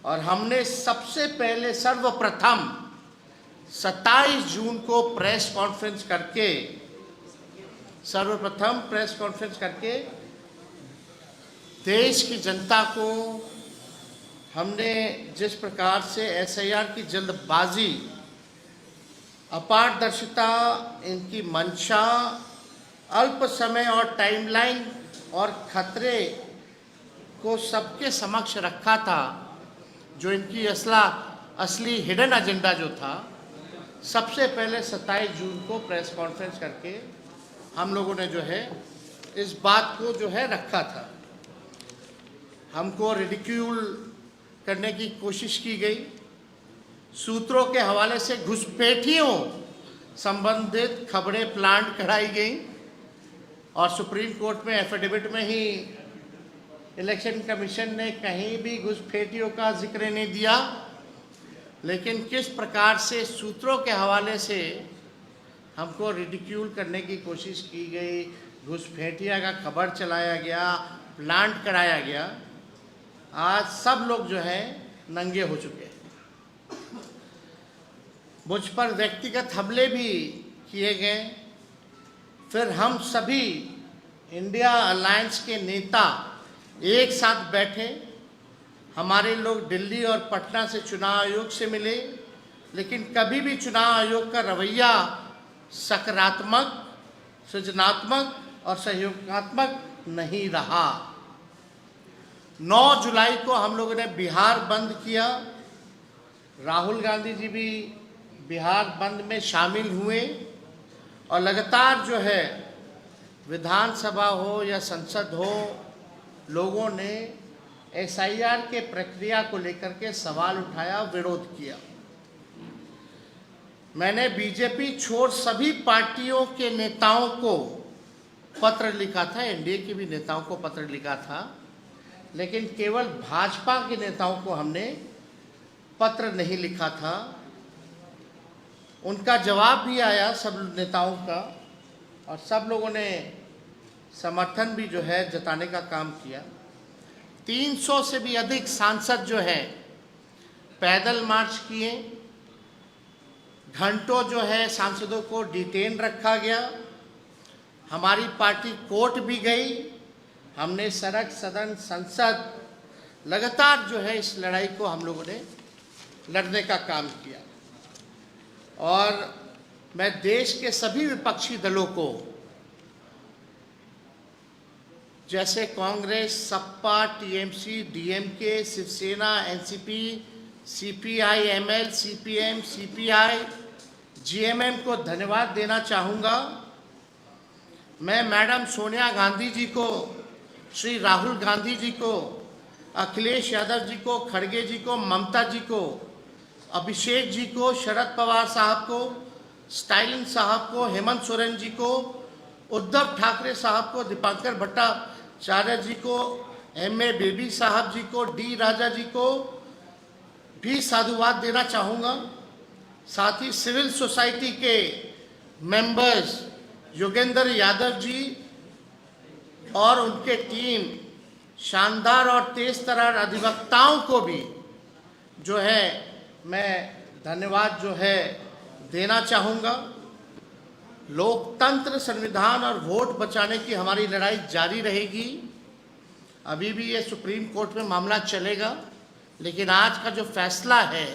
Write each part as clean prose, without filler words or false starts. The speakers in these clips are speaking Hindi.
और हमने सबसे पहले सर्वप्रथम 27 जून को प्रेस कॉन्फ्रेंस करके देश की जनता को हमने जिस प्रकार से एसआईआर की जल्दबाजी, अपारदर्शिता, इनकी मंशा, अल्प समय और टाइमलाइन और खतरे को सबके समक्ष रखा था, जो इनकी असली हिडन एजेंडा जो था, सबसे पहले 27 जून को प्रेस कॉन्फ्रेंस करके हम लोगों ने जो है इस बात को जो है रखा था। हमको रिडिक्यूल करने की कोशिश की गई, सूत्रों के हवाले से घुसपैठियों संबंधित खबरें प्लांट कराई गई और सुप्रीम कोर्ट में एफिडेविट में ही इलेक्शन कमीशन ने कहीं भी घुसपैठियों का जिक्र नहीं दिया। लेकिन किस प्रकार से सूत्रों के हवाले से हमको रिडिक्यूल करने की कोशिश की गई, घुसपैठिया का खबर चलाया गया, प्लांट कराया गया, आज सब लोग जो है नंगे हो चुके हैं। मुझ पर व्यक्तिगत हमले भी किए गए। फिर हम सभी इंडिया अलायंस के नेता एक साथ बैठे, हमारे लोग दिल्ली और पटना से चुनाव आयोग से मिले, लेकिन कभी भी चुनाव आयोग का रवैया सकारात्मक, सृजनात्मक और सहयोगात्मक नहीं रहा। 9 जुलाई को हम लोगों ने बिहार बंद किया। राहुल गांधी जी भी बिहार बंद में शामिल हुए और लगातार जो है विधानसभा हो या संसद हो, लोगों ने एसआईआर के प्रक्रिया को लेकर के सवाल उठाया, विरोध किया। मैंने बीजेपी छोड़ सभी पार्टियों के नेताओं को पत्र लिखा था, एनडीए के भी नेताओं को पत्र लिखा था, लेकिन केवल भाजपा के नेताओं को हमने पत्र नहीं लिखा था। उनका जवाब भी आया सब नेताओं का, और सब लोगों ने समर्थन भी जो है जताने का काम किया। 300 से भी अधिक सांसद जो है पैदल मार्च किए, घंटों जो है सांसदों को डिटेन रखा गया। हमारी पार्टी कोर्ट भी गई, हमने सड़क, सदन, संसद, लगातार जो है इस लड़ाई को हम लोगों ने लड़ने का काम किया। और मैं देश के सभी विपक्षी दलों को, जैसे Congress, Sapa, TMC, DMK, Shiv Sena, NCP, CPI, ML, CPM, CPI, JMM को धन्यवाद देना चाहूँगा। मैं मैडम सोनिया गांधी जी को, श्री राहुल गांधी जी को, अखिलेश यादव जी को, खड़गे जी को, ममता जी को, अभिषेक जी को, शरद पवार साहब को, स्टालिन साहब को, हेमंत सोरेन जी को, उद्धव ठाकरे साहब को, दीपांकर भट्टाचार्य जी को, एमए बेबी साहब जी को, डी राजा जी को भी साधुवाद देना चाहूँगा। साथ ही सिविल सोसाइटी के मेंबर्स योगेंद्र यादव जी और उनके टीम, शानदार और तेज तर्रार अधिवक्ताओं को भी जो है मैं धन्यवाद जो है देना चाहूँगा। लोकतंत्र, संविधान और वोट बचाने की हमारी लड़ाई जारी रहेगी। अभी भी ये सुप्रीम कोर्ट में मामला चलेगा, लेकिन आज का जो फैसला है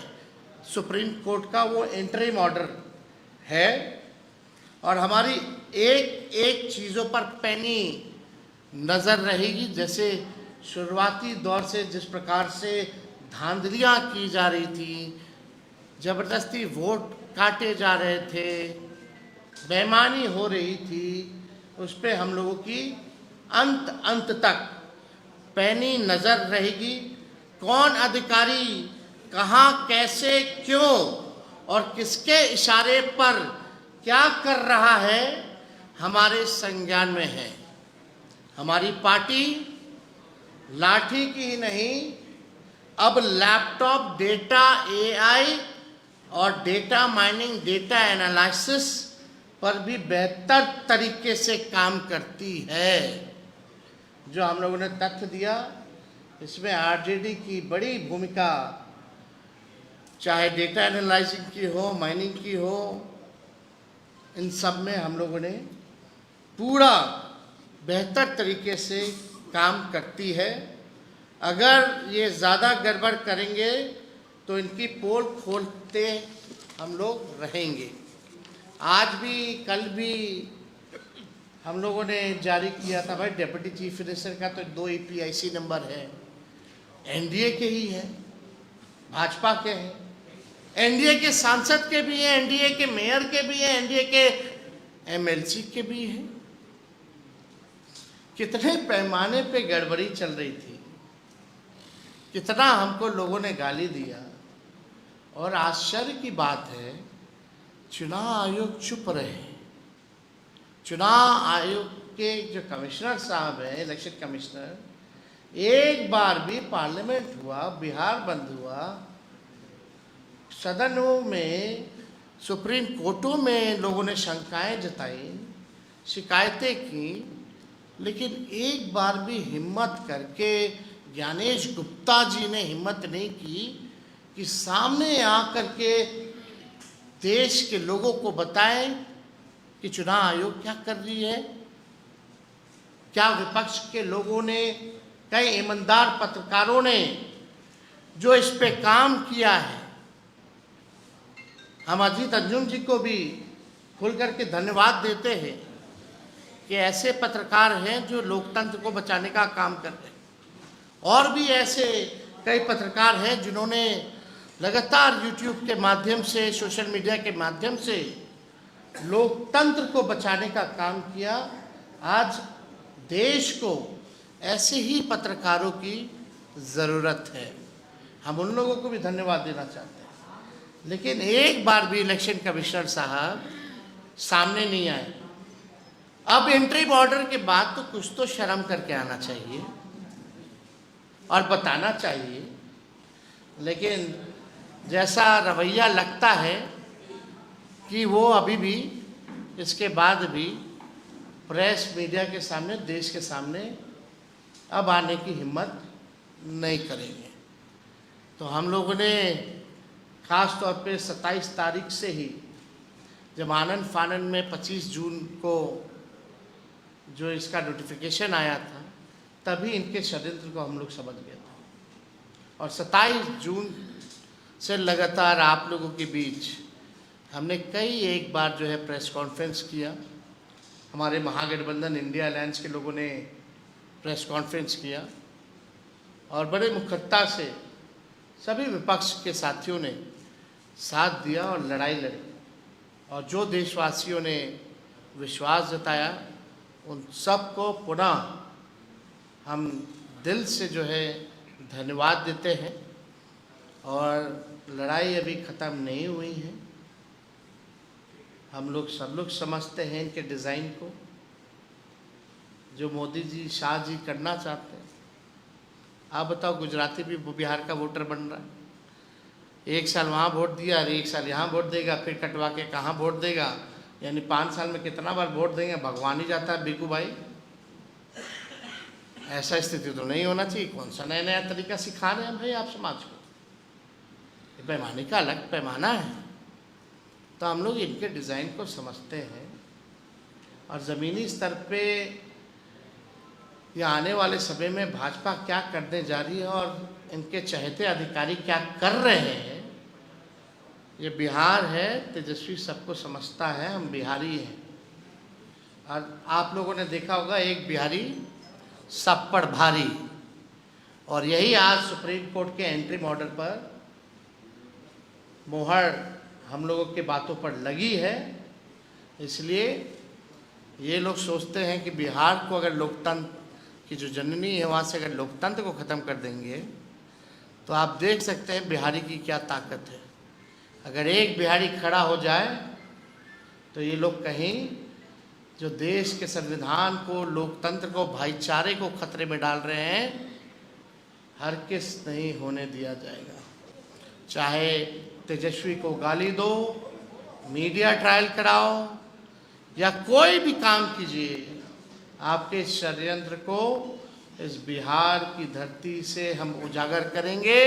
सुप्रीम कोर्ट का, वो इंटरिम ऑर्डर है और हमारी एक एक चीज़ों पर पैनी नज़र रहेगी। जैसे शुरुआती दौर से जिस प्रकार से धांधलियाँ की जा रही थी, ज़बरदस्ती वोट काटे जा रहे थे, बेईमानी हो रही थी, उस पर हम लोगों की अंत तक पैनी नज़र रहेगी। कौन अधिकारी कहाँ, कैसे, क्यों और किसके इशारे पर क्या कर रहा है, हमारे संज्ञान में है। हमारी पार्टी लाठी की ही नहीं, अब लैपटॉप, डेटा, एआई और डेटा माइनिंग, डेटा एनालिसिस पर भी बेहतर तरीके से काम करती है। जो हम लोगों ने तथ्य दिया, इसमें आरजेडी की बड़ी भूमिका चाहे डेटा एनालाइजिंग की हो, माइनिंग की हो, इन सब में हम लोगों ने पूरा बेहतर तरीके से काम करती है। अगर ये ज़्यादा गड़बड़ करेंगे तो इनकी पोल खोलते हम लोग रहेंगे। आज भी कल भी हम लोगों ने जारी किया था भाई, डिप्टी चीफ मिनिस्टर का तो 2 EPIC नंबर है, एनडीए के ही है, भाजपा के हैं, एनडीए के सांसद के भी हैं, एनडीए के मेयर के भी हैं, एनडीए के MLC के भी हैं। कितने पैमाने पे गड़बड़ी चल रही थी, कितना हमको लोगों ने गाली दिया। और आश्चर्य की बात है, चुनाव आयोग चुप रहे। चुनाव आयोग के जो कमिश्नर साहब हैं, इलेक्शन कमिश्नर, एक बार भी पार्लियामेंट हुआ, बिहार बंद हुआ, सदनों में, सुप्रीम कोर्टों में लोगों ने शंकाएं जताई, शिकायतें की, लेकिन एक बार भी हिम्मत करके ज्ञानेश गुप्ता जी ने हिम्मत नहीं की कि सामने आकर के देश के लोगों को बताएं कि चुनाव आयोग क्या कर रही है। क्या विपक्ष के लोगों ने, कई ईमानदार पत्रकारों ने जो इस पे काम किया है, हम अजीत अंजुम जी को भी खुल करके धन्यवाद देते हैं कि ऐसे पत्रकार हैं जो लोकतंत्र को बचाने का काम कर रहे हैं। और भी ऐसे कई पत्रकार हैं जिन्होंने लगातार YouTube के माध्यम से, सोशल मीडिया के माध्यम से लोकतंत्र को बचाने का काम किया। आज देश को ऐसे ही पत्रकारों की ज़रूरत है, हम उन लोगों को भी धन्यवाद देना चाहते हैं। लेकिन एक बार भी इलेक्शन कमिश्नर साहब सामने नहीं आए। अब इंटरिम ऑर्डर के बाद तो कुछ तो शर्म करके आना चाहिए और बताना चाहिए। लेकिन जैसा रवैया लगता है कि वो अभी भी, इसके बाद भी प्रेस मीडिया के सामने, देश के सामने अब आने की हिम्मत नहीं करेंगे। तो हम लोगों ने ख़ास तौर पे 27 तारीख से ही, जब आनंद फानन में 25 जून को जो इसका नोटिफिकेशन आया था, तभी इनके षड्यंत्र को हम लोग समझ गए थे। और 27 जून से लगातार आप लोगों के बीच हमने एक बार जो है प्रेस कॉन्फ्रेंस किया। हमारे महागठबंधन इंडिया अलायंस के लोगों ने प्रेस कॉन्फ्रेंस किया और बड़े मुखरता से सभी विपक्ष के साथियों ने साथ दिया और लड़ाई लड़ी। और जो देशवासियों ने विश्वास जताया, उन सबको पुनः हम दिल से जो है धन्यवाद देते हैं। और लड़ाई अभी ख़त्म नहीं हुई है। हम लोग सब लोग समझते हैं इनके डिज़ाइन को, जो मोदी जी, शाह जी करना चाहते हैं। आप बताओ, गुजराती भी बिहार का वोटर बन रहा है, 1 साल वहाँ वोट दिया और 1 साल यहाँ वोट देगा, फिर कटवा के कहाँ वोट देगा, यानी 5 साल में कितना बार वोट देंगे भगवान ही जाता है। बिकू भाई, ऐसा स्थिति तो नहीं होना चाहिए। कौन सा नया नया तरीका सिखा रहे हैं भाई आप समाज को? पैमाने का अलग पैमाना है। तो हम लोग इनके डिज़ाइन को समझते हैं और ज़मीनी स्तर पे या आने वाले समय में भाजपा क्या करने जा रही है और इनके चहेते अधिकारी क्या कर रहे हैं। ये बिहार है, तेजस्वी सबको समझता है, हम बिहारी हैं। और आप लोगों ने देखा होगा, एक बिहारी सब पर भारी। और यही आज सुप्रीम कोर्ट के एंट्री ऑर्डर पर मोहर हम लोगों के बातों पर लगी है। इसलिए ये लोग सोचते हैं कि बिहार को अगर लोकतंत्र की जो जननी है, वहाँ से अगर लोकतंत्र को ख़त्म कर देंगे तो आप देख सकते हैं बिहारी की क्या ताकत है। अगर एक बिहारी खड़ा हो जाए तो ये लोग कहीं जो देश के संविधान को, लोकतंत्र को, भाईचारे को खतरे में डाल रहे हैं, हरगिज़ नहीं होने दिया जाएगा। चाहे तेजस्वी को गाली दो, मीडिया ट्रायल कराओ या कोई भी काम कीजिए, आपके इस षड्यंत्र को इस बिहार की धरती से हम उजागर करेंगे।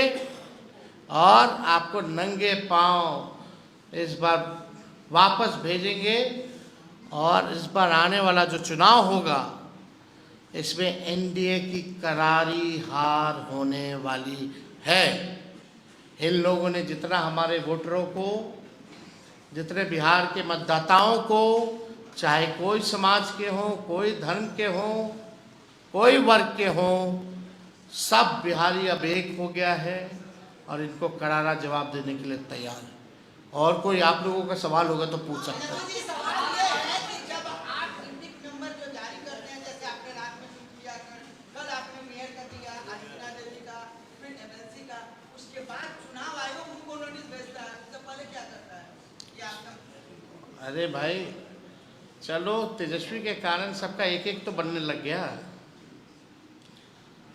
और आपको नंगे पांव इस बार वापस भेजेंगे। और इस बार आने वाला जो चुनाव होगा इसमें एनडीए की करारी हार होने वाली है। इन लोगों ने जितना हमारे वोटरों को, जितने बिहार के मतदाताओं को, चाहे कोई समाज के हों, कोई धर्म के हों, कोई वर्ग के हों, सब बिहारी अब एक हो गया है और इनको करारा जवाब देने के लिए तैयार है। और कोई आप लोगों का सवाल होगा तो पूछ सकते हैं। अरे भाई चलो, तेजस्वी के कारण सबका एक एक तो बनने लग गया।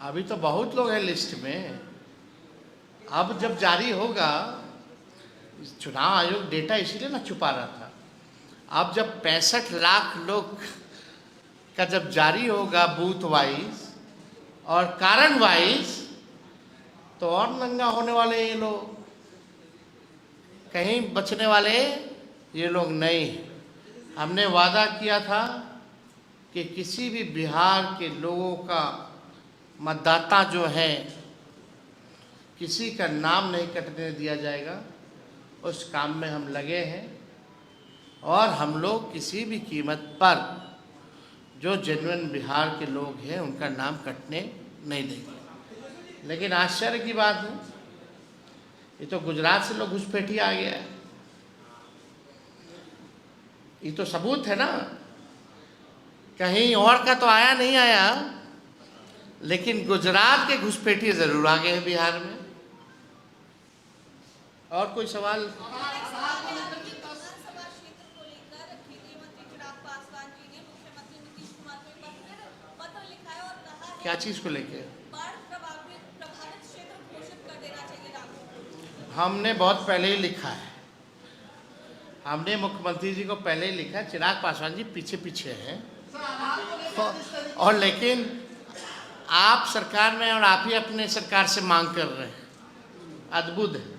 अभी तो बहुत लोग हैं लिस्ट में। अब जब जारी होगा, चुनाव आयोग डेटा इसीलिए ना छुपा रहा था। अब जब 65 लाख लोग का जब जारी होगा बूथ वाइज और कारण वाइज, तो और नंगा होने वाले ये लोग, कहीं बचने वाले ये लोग नहीं। हमने वादा किया था कि किसी भी बिहार के लोगों का मतदाता जो है, किसी का नाम नहीं कटने दिया जाएगा। उस काम में हम लगे हैं और हम लोग किसी भी कीमत पर जो जेन्युइन बिहार के लोग हैं उनका नाम कटने नहीं देंगे। लेकिन आश्चर्य की बात है, ये तो गुजरात से लोग घुसपैठिया आ गया है। ये तो सबूत है ना, कहीं और का तो आया नहीं आया, लेकिन गुजरात के घुसपैठिए जरूर आ गए हैं बिहार में। और कोई सवाल? क्या चीज को लेके? हमने बहुत पहले ही लिखा है। हमने मुख्यमंत्री जी को पहले ही लिखा है। चिराग पासवान जी पीछे पीछे हैं और लेकिन आप सरकार में और आप ही अपने सरकार से मांग कर रहे हैं। अद्भुत है।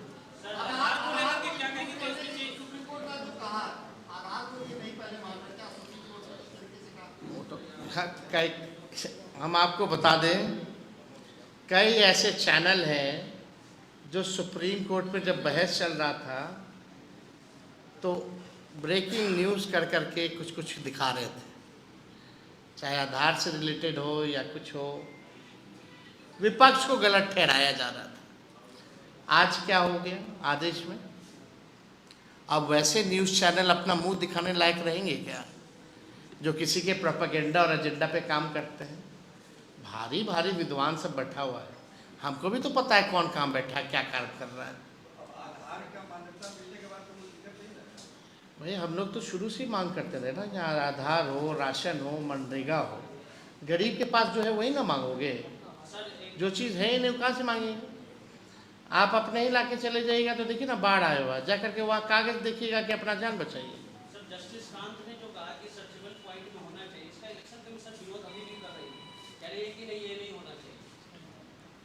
हम आपको बता दें, कई ऐसे चैनल हैं जो सुप्रीम कोर्ट में जब बहस चल रहा था तो ब्रेकिंग न्यूज़ कर करके कुछ कुछ दिखा रहे थे, चाहे आधार से रिलेटेड हो या कुछ हो। विपक्ष को गलत ठहराया जा रहा था। आज क्या हो गया आदेश में? अब वैसे न्यूज़ चैनल अपना मुंह दिखाने लायक रहेंगे क्या, जो किसी के प्रोपेगेंडा और एजेंडा पे काम करते हैं? भारी भारी विद्वान सब बैठा हुआ है। हमको भी तो पता है कौन काम बैठा है, क्या कार्य कर रहा है। भाई हम लोग तो शुरू से ही मांग करते रहे ना, जहाँ आधार हो, राशन हो, मनरेगा हो। गरीब के पास जो है वही ना मांगोगे, जो चीज़ है नहीं कहाँ से मांगेंगे? आप अपने ही इलाके चले जाइएगा तो देखिए ना, बाढ़ आया हुआ, जा करके वहाँ कागज देखिएगा कि अपना जान बचाइए। जस्टिस कांत ने जो कहा कि सर्चिबल पॉइंट में होना चाहिए, इसका इलेक्शन कमीशन विरोध अभी भी कर रही है, कह रही है कि नहीं ये नहीं होना चाहिए।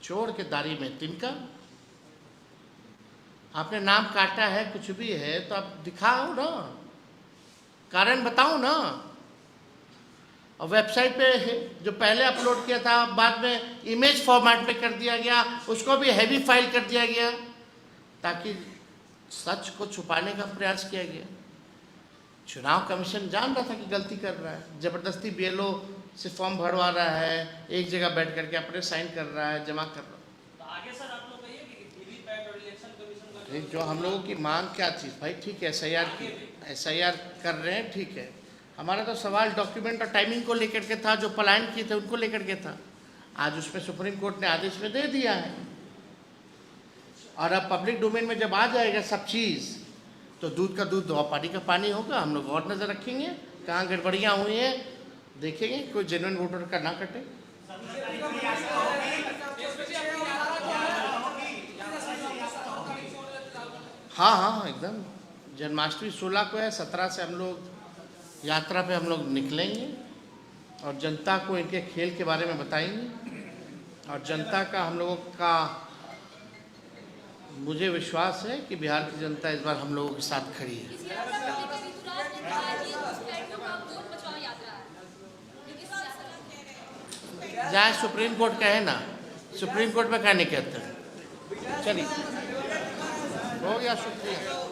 चोर के दारी में तिनका। आपने नाम काटा है, कुछ भी है तो आप दिखाओ ना, कारण बताओ ना। और वेबसाइट पे जो पहले अपलोड किया था बाद में इमेज फॉर्मेट में कर दिया गया, उसको भी हैवी फाइल कर दिया गया ताकि सच को छुपाने का प्रयास किया गया। चुनाव कमीशन जान रहा था कि गलती कर रहा है, जबरदस्ती बीएलओ से फॉर्म भरवा रहा है, एक जगह बैठ करके अपने साइन कर रहा है, जमा कर रहा है। तो आगे सर आप लोग कहिए कि वीवीपैट और इलेक्शन कमीशन का जो हम लोगों की मांग क्या चीज़? भाई ठीक है, एसआईआर कर रहे हैं, ठीक है। हमारा तो सवाल डॉक्यूमेंट और टाइमिंग को लेकर के था, जो पलायन किए थे उनको लेकर के था। आज उसमें सुप्रीम कोर्ट ने आदेश में दे दिया है। और अब पब्लिक डोमेन में जब आ जाएगा सब चीज़, तो दूध का दूध और पानी का पानी होगा। हम लोग और नज़र रखेंगे कहाँ गड़बड़ियाँ हुई हैं, देखेंगे कोई जेन्युइन वोटर का ना कटे। हाँ हाँ एकदम। जन्माष्टमी 16 को है, 17 से हम लोग यात्रा पे हम लोग निकलेंगे और जनता को इनके खेल के बारे में बताएंगे। और जनता का हम लोगों का मुझे विश्वास है कि बिहार की जनता इस बार हम लोगों के साथ खड़ी है। इस यात्रा को लेकर ऋतुराज ने कहा कि उस लड़कियों का वोट बचाओ यात्रा है। लेकिन इस यात्रा जाए सुप्रीम कोर्ट कहे ना, सुप्रीम कोर्ट में कहने कहते हैं। चलिए, हो गया, शुक्रिया।